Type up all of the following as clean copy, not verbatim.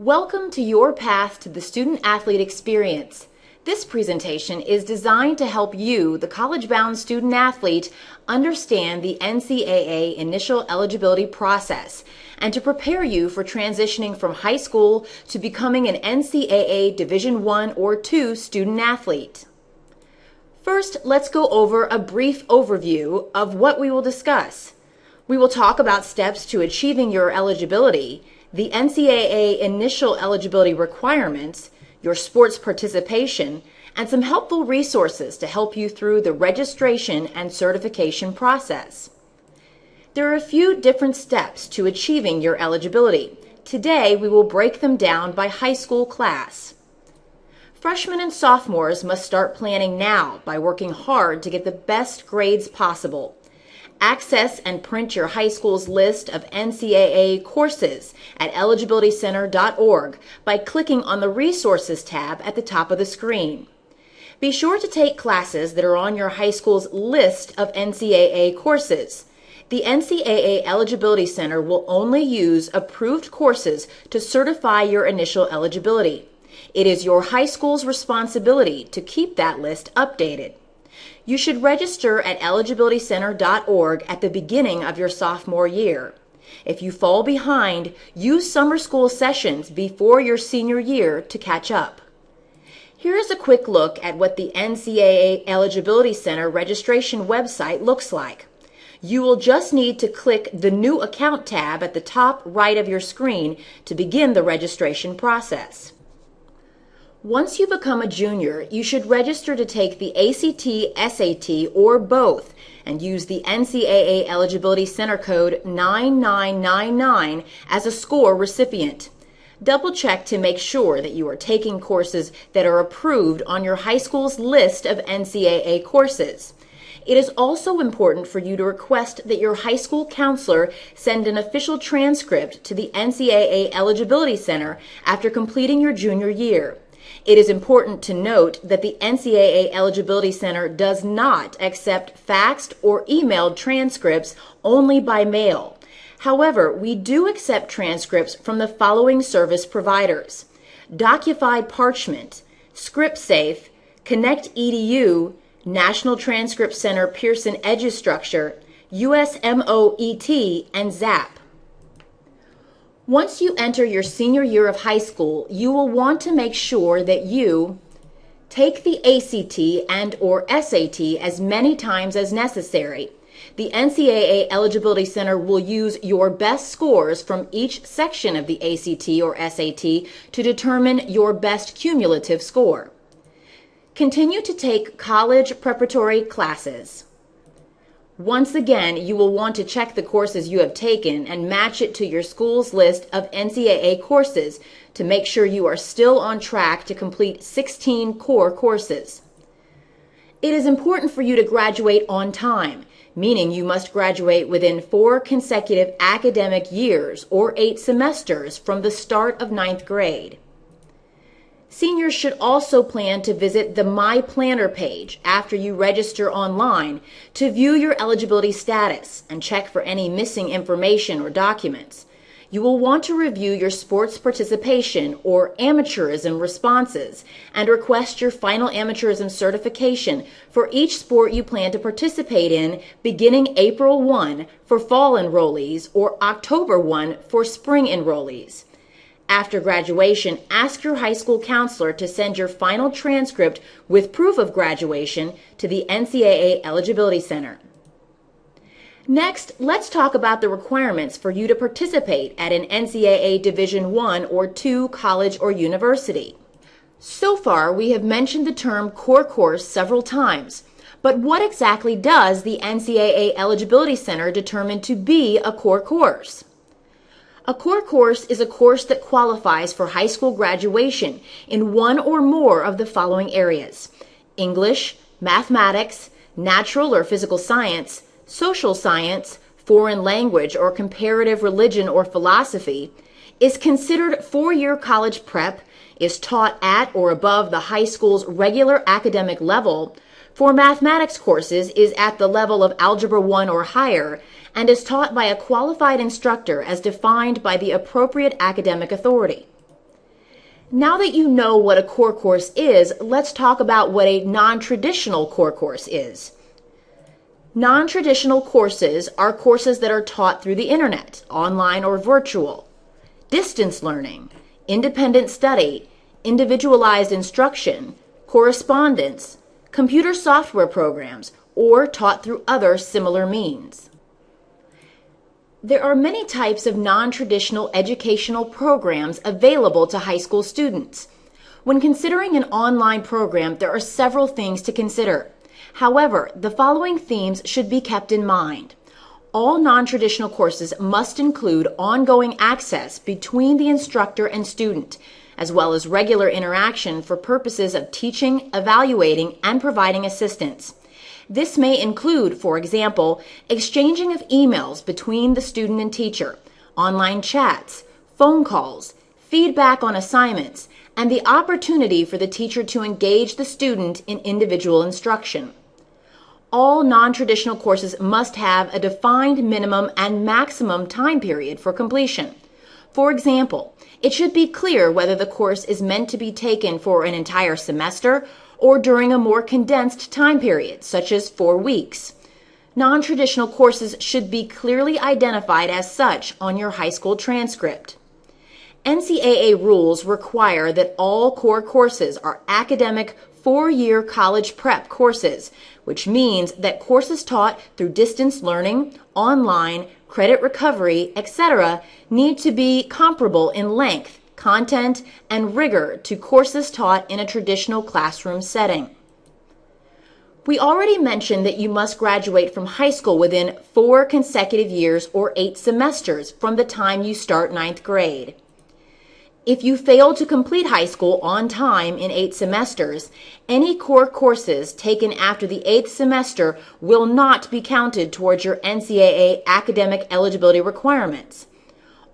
Welcome to your path to the student-athlete experience. This presentation is designed to help you, the college-bound student-athlete, understand the NCAA initial eligibility process and to prepare you for transitioning from high school to becoming an NCAA Division I or II student-athlete. First, let's go over a brief overview of what we will discuss. We will talk about steps to achieving your eligibility, the NCAA initial eligibility requirements, your sports participation, and some helpful resources to help you through the registration and certification process. There are a few different steps to achieving your eligibility. Today, we will break them down by high school class. Freshmen and sophomores must start planning now by working hard to get the best grades possible. Access and print your high school's list of NCAA courses at eligibilitycenter.org by clicking on the Resources tab at the top of the screen. Be sure to take classes that are on your high school's list of NCAA courses. The NCAA Eligibility Center will only use approved courses to certify your initial eligibility. It is your high school's responsibility to keep that list updated. You should register at eligibilitycenter.org at the beginning of your sophomore year. If you fall behind, use summer school sessions before your senior year to catch up. Here is a quick look at what the NCAA Eligibility Center registration website looks like. You will just need to click the New Account tab at the top right of your screen to begin the registration process. Once you become a junior, you should register to take the ACT, SAT, or both, and use the NCAA Eligibility Center code 9999 as a score recipient. Double check to make sure that you are taking courses that are approved on your high school's list of NCAA courses. It is also important for you to request that your high school counselor send an official transcript to the NCAA Eligibility Center after completing your junior year. It is important to note that the NCAA Eligibility Center does not accept faxed or emailed transcripts only by mail. However, we do accept transcripts from the following service providers: Docufied Parchment, ScriptSafe, ConnectEDU, National Transcript Center Pearson EduStructure, USMOET, and ZAP. Once you enter your senior year of high school, you will want to make sure that you take the ACT and/or SAT as many times as necessary. The NCAA Eligibility Center will use your best scores from each section of the ACT or SAT to determine your best cumulative score. Continue to take college preparatory classes. Once again, you will want to check the courses you have taken and match it to your school's list of NCAA courses to make sure you are still on track to complete 16 core courses. It is important for you to graduate on time, meaning you must graduate within 4 consecutive academic years or 8 semesters from the start of 9th grade. Seniors should also plan to visit the My Planner page after you register online to view your eligibility status and check for any missing information or documents. You will want to review your sports participation or Amateurism responses and request your final Amateurism certification for each sport you plan to participate in beginning April 1 for fall enrollees or October 1 for spring enrollees. After graduation, ask your high school counselor to send your final transcript with proof of graduation to the NCAA Eligibility Center. Next, let's talk about the requirements for you to participate at an NCAA Division I or II college or university. So far, we have mentioned the term core course several times, but what exactly does the NCAA Eligibility Center determine to be a core course? A core course is a course that qualifies for high school graduation in one or more of the following areas: English, mathematics, natural or physical science, social science, foreign language or comparative religion or philosophy, is considered 4-year college prep, is taught at or above the high school's regular academic level, for mathematics courses is at the level of Algebra 1 or higher, and is taught by a qualified instructor as defined by the appropriate academic authority. Now that you know what a core course is, let's talk about what a non-traditional core course is. Non-traditional courses are courses that are taught through the internet, online or virtual, distance learning, independent study, individualized instruction, correspondence, computer software programs, or taught through other similar means. There are many types of non-traditional educational programs available to high school students. When considering an online program, there are several things to consider. However, the following themes should be kept in mind. All non-traditional courses must include ongoing access between the instructor and student, as well as regular interaction for purposes of teaching, evaluating, and providing assistance. This may include, for example, exchanging of emails between the student and teacher, online chats, phone calls, feedback on assignments, and the opportunity for the teacher to engage the student in individual instruction. All non-traditional courses must have a defined minimum and maximum time period for completion. For example, it should be clear whether the course is meant to be taken for an entire semester or during a more condensed time period, such as 4 weeks. Non-traditional courses should be clearly identified as such on your high school transcript. NCAA rules require that all core courses are academic 4-year college prep courses, which means that courses taught through distance learning, online, credit recovery, etc. need to be comparable in length, content, and rigor to courses taught in a traditional classroom setting. We already mentioned that you must graduate from high school within 4 consecutive years or 8 semesters from the time you start 9th grade. If you fail to complete high school on time in 8 semesters, any core courses taken after the 8th semester will not be counted towards your NCAA academic eligibility requirements.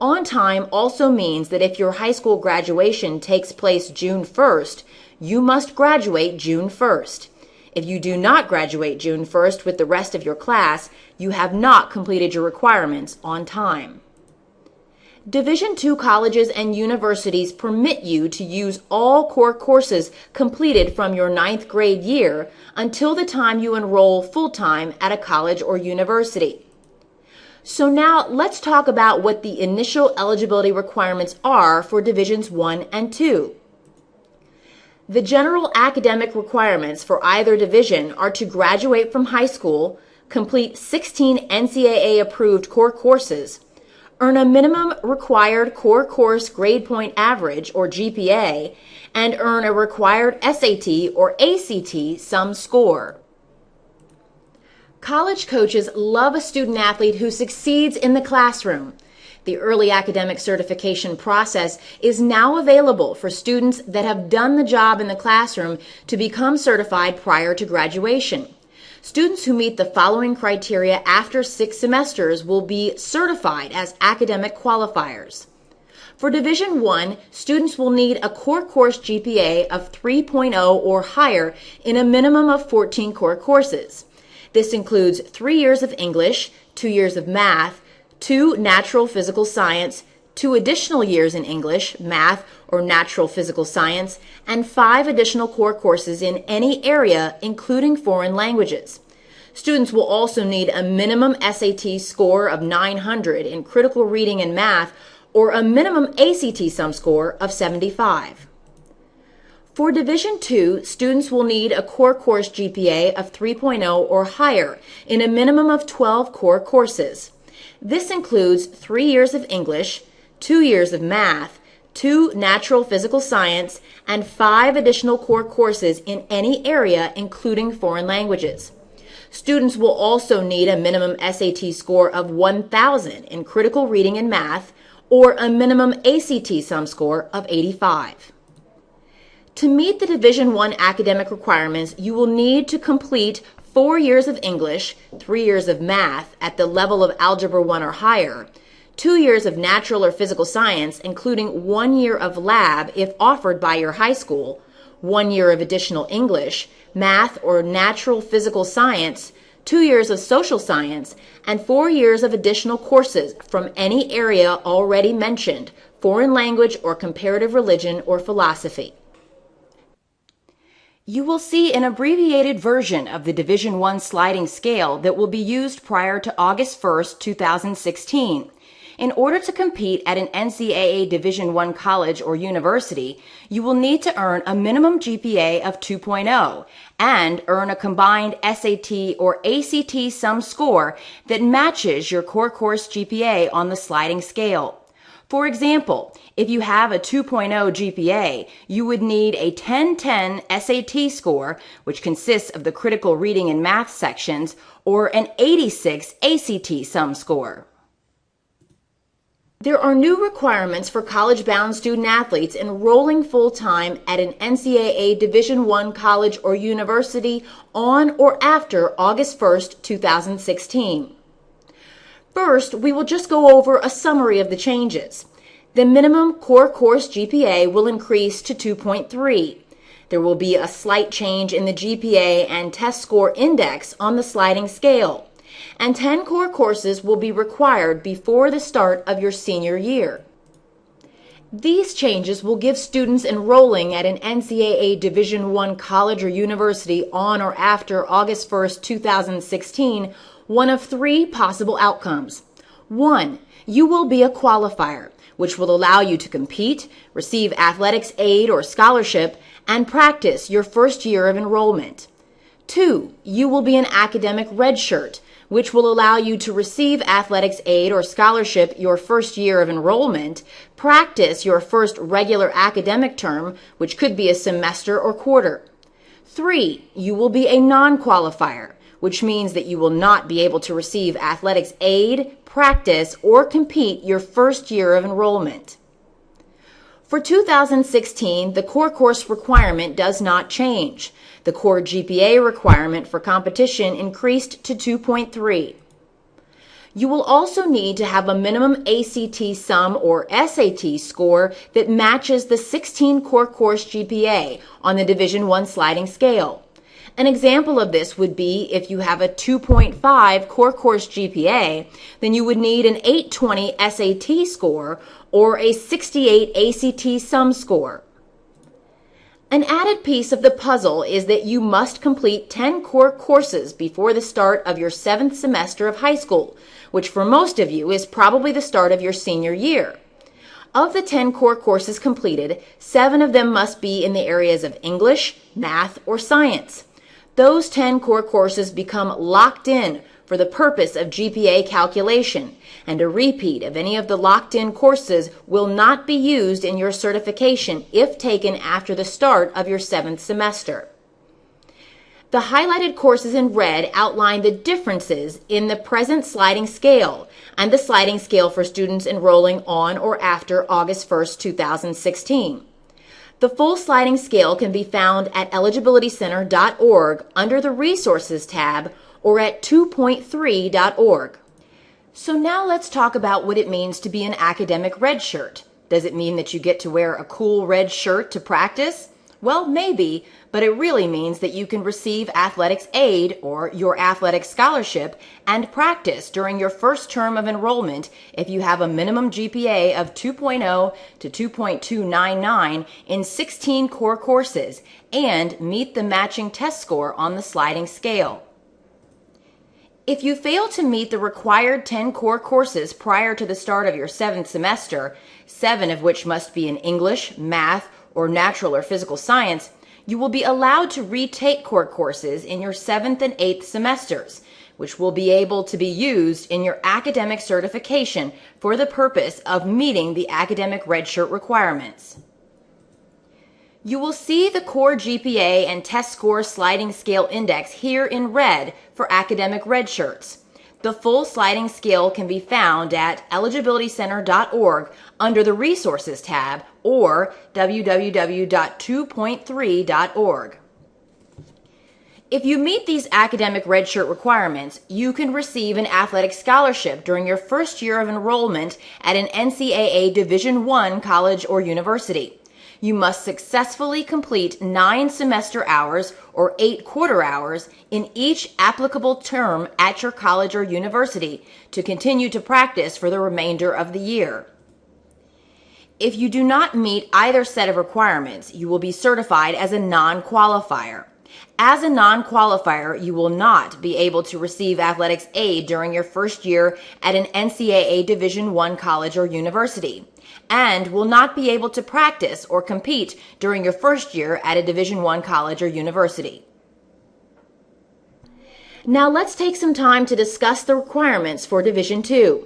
On time also means that if your high school graduation takes place June 1st, you must graduate June 1st. If you do not graduate June 1st with the rest of your class, you have not completed your requirements on time. Division II colleges and universities permit you to use all core courses completed from your 9th grade year until the time you enroll full-time at a college or university. So now let's talk about what the initial eligibility requirements are for Divisions I and II. The general academic requirements for either division are to graduate from high school, complete 16 NCAA approved core courses, earn a minimum required core course grade point average or GPA, and earn a required SAT or ACT sum score. College coaches love a student athlete who succeeds in the classroom. The early academic certification process is now available for students that have done the job in the classroom to become certified prior to graduation. Students who meet the following criteria after 6 semesters will be certified as academic qualifiers. For Division I, students will need a core course GPA of 3.0 or higher in a minimum of 14 core courses. This includes 3 years of English, 2 years of math, 2 natural physical science, 2 additional years in English, math, or natural physical science, and 5 additional core courses in any area, including foreign languages. Students will also need a minimum SAT score of 900 in critical reading and math, or a minimum ACT sum score of 75. For Division II, students will need a core course GPA of 3.0 or higher in a minimum of 12 core courses. This includes 3 years of English, 2 years of math, 2 natural physical science, and 5 additional core courses in any area, including foreign languages. Students will also need a minimum SAT score of 1,000 in critical reading and math, or a minimum ACT sum score of 85. To meet the Division I academic requirements, you will need to complete 4 years of English, 3 years of math at the level of Algebra 1 or higher, 2 years of natural or physical science, including 1 year of lab if offered by your high school, 1 year of additional English, math or natural physical science, 2 years of social science, and 4 years of additional courses from any area already mentioned, foreign language, or comparative religion or philosophy. You will see an abbreviated version of the Division I sliding scale that will be used prior to August 1st, 2016. In order to compete at an NCAA Division I college or university, you will need to earn a minimum GPA of 2.0 and earn a combined SAT or ACT sum score that matches your core course GPA on the sliding scale. For example, if you have a 2.0 GPA, you would need a 10-10 SAT score, which consists of the critical reading and math sections, or an 86 ACT sum score. There are new requirements for college-bound student athletes enrolling full-time at an NCAA Division I college or university on or after August 1st, 2016. First, we will just go over a summary of the changes. The minimum core course GPA will increase to 2.3. There will be a slight change in the GPA and test score index on the sliding scale, and 10 core courses will be required before the start of your senior year. These changes will give students enrolling at an NCAA Division I college or university on or after August 1st, 2016, one of three possible outcomes. 1. You will be a qualifier, which will allow you to compete, receive athletics aid or scholarship, and practice your first year of enrollment. 2. You will be an academic redshirt, which will allow you to receive athletics aid or scholarship your first year of enrollment, practice your first regular academic term, which could be a semester or quarter. 3. You will be a non-qualifier, which means that you will not be able to receive athletics aid, practice, or compete your first year of enrollment. For 2016, the core course requirement does not change. The core GPA requirement for competition increased to 2.3. You will also need to have a minimum ACT sum or SAT score that matches the 16 core course GPA on the Division I sliding scale. An example of this would be if you have a 2.5 core course GPA, then you would need an 820 SAT score or a 68 ACT sum score. An added piece of the puzzle is that you must complete 10 core courses before the start of your 7th semester of high school, which for most of you is probably the start of your senior year. Of the 10 core courses completed, 7 of them must be in the areas of English, math, or science. Those 10 core courses become locked in for the purpose of GPA calculation, and a repeat of any of the locked-in courses will not be used in your certification if taken after the start of your 7th semester. The highlighted courses in red outline the differences in the present sliding scale and the sliding scale for students enrolling on or after August 1st, 2016. The full sliding scale can be found at eligibilitycenter.org under the Resources tab or at 2.3.org. So now let's talk about what it means to be an academic redshirt. Does it mean that you get to wear a cool red shirt to practice? Well, maybe, but it really means that you can receive athletics aid or your athletic scholarship and practice during your first term of enrollment if you have a minimum GPA of 2.0 to 2.299 in 16 core courses and meet the matching test score on the sliding scale. If you fail to meet the required 10 core courses prior to the start of your 7th semester, 7 of which must be in English, math, or natural or physical science, you will be allowed to retake core courses in your 7th and 8th semesters, which will be able to be used in your academic certification for the purpose of meeting the academic redshirt requirements. You will see the core GPA and test score sliding scale index here in red for academic redshirts. The full sliding scale can be found at eligibilitycenter.org under the Resources tab or www.2.3.org. If you meet these academic redshirt requirements, you can receive an athletic scholarship during your first year of enrollment at an NCAA Division I college or university. You must successfully complete 9 semester hours or 8 quarter hours in each applicable term at your college or university to continue to practice for the remainder of the year. If you do not meet either set of requirements, you will be certified as a non-qualifier. As a non-qualifier, you will not be able to receive athletics aid during your first year at an NCAA Division I college or university, and will not be able to practice or compete during your first year at a Division I college or university. Now let's take some time to discuss the requirements for Division II.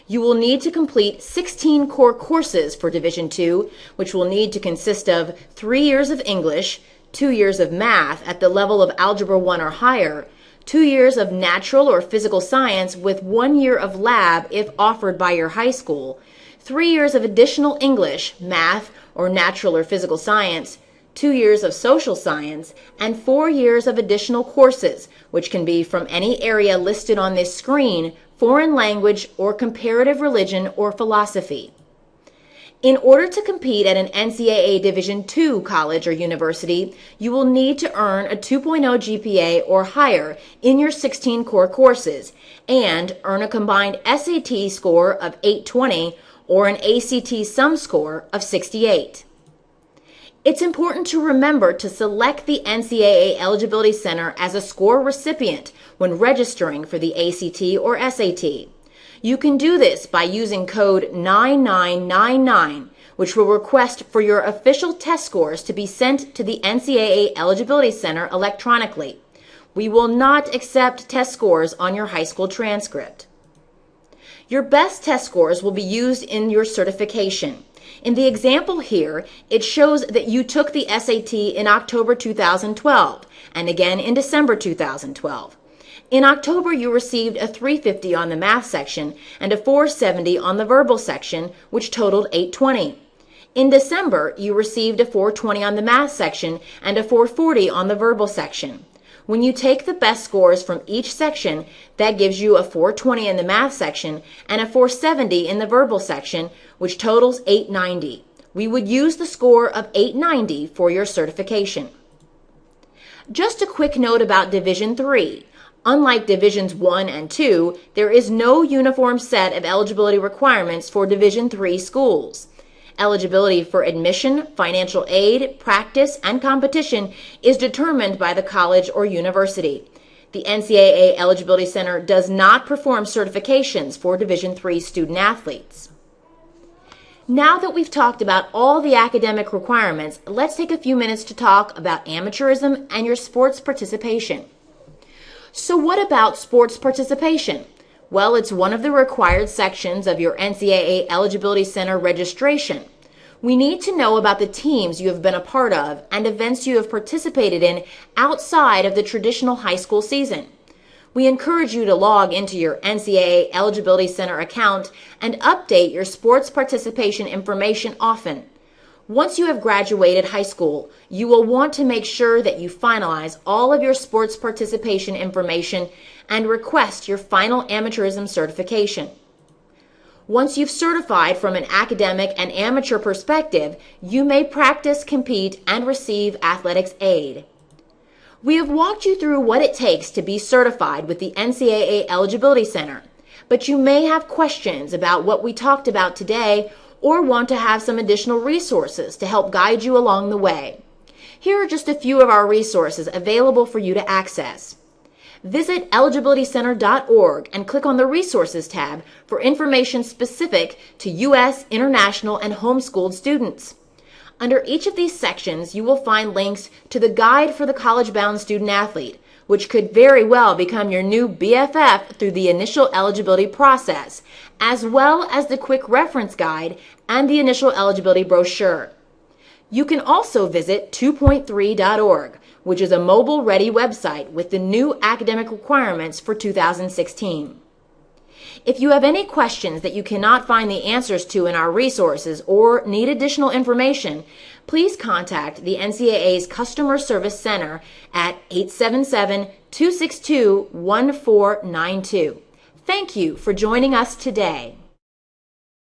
You will need to complete 16 core courses for Division II, which will need to consist of 3 years of English, 2 years of math at the level of Algebra 1 or higher, 2 years of natural or physical science with 1 year of lab if offered by your high school, 3 years of additional English, math, or natural or physical science, 2 years of social science, and 4 years of additional courses, which can be from any area listed on this screen, foreign language, or comparative religion or philosophy. In order to compete at an NCAA Division II college or university, you will need to earn a 2.0 GPA or higher in your 16 core courses and earn a combined SAT score of 820 or an ACT sum score of 68. It's important to remember to select the NCAA Eligibility Center as a score recipient when registering for the ACT or SAT. You can do this by using code 9999, which will request for your official test scores to be sent to the NCAA Eligibility Center electronically. We will not accept test scores on your high school transcript. Your best test scores will be used in your certification. In the example here, it shows that you took the SAT in October 2012 and again in December 2012. In October, you received a 350 on the math section and a 470 on the verbal section, which totaled 820. In December, you received a 420 on the math section and a 440 on the verbal section. When you take the best scores from each section, that gives you a 420 in the math section and a 470 in the verbal section, which totals 890. We would use the score of 890 for your certification. Just a quick note about Division III. Unlike Divisions I and II, there is no uniform set of eligibility requirements for Division III schools. Eligibility for admission, financial aid, practice, and competition is determined by the college or university. The NCAA Eligibility Center does not perform certifications for Division III student athletes. Now that we've talked about all the academic requirements, let's take a few minutes to talk about amateurism and your sports participation. So what about sports participation? Well, it's one of the required sections of your NCAA Eligibility Center registration. We need to know about the teams you have been a part of and events you have participated in outside of the traditional high school season. We encourage you to log into your NCAA Eligibility Center account and update your sports participation information often. Once you have graduated high school, you will want to make sure that you finalize all of your sports participation information and request your final amateurism certification. Once you've certified from an academic and amateur perspective, you may practice, compete, and receive athletics aid. We have walked you through what it takes to be certified with the NCAA Eligibility Center, but you may have questions about what we talked about today or want to have some additional resources to help guide you along the way. Here are just a few of our resources available for you to access. Visit eligibilitycenter.org and click on the Resources tab for information specific to U.S., international, and homeschooled students. Under each of these sections, you will find links to the Guide for the College-Bound Student Athlete, which could very well become your new BFF through the initial eligibility process, as well as the Quick Reference Guide and the initial eligibility brochure. You can also visit 2.3.org, which is a mobile-ready website with the new academic requirements for 2016. If you have any questions that you cannot find the answers to in our resources or need additional information, please contact the NCAA's Customer Service Center at 877-262-1492. Thank you for joining us today.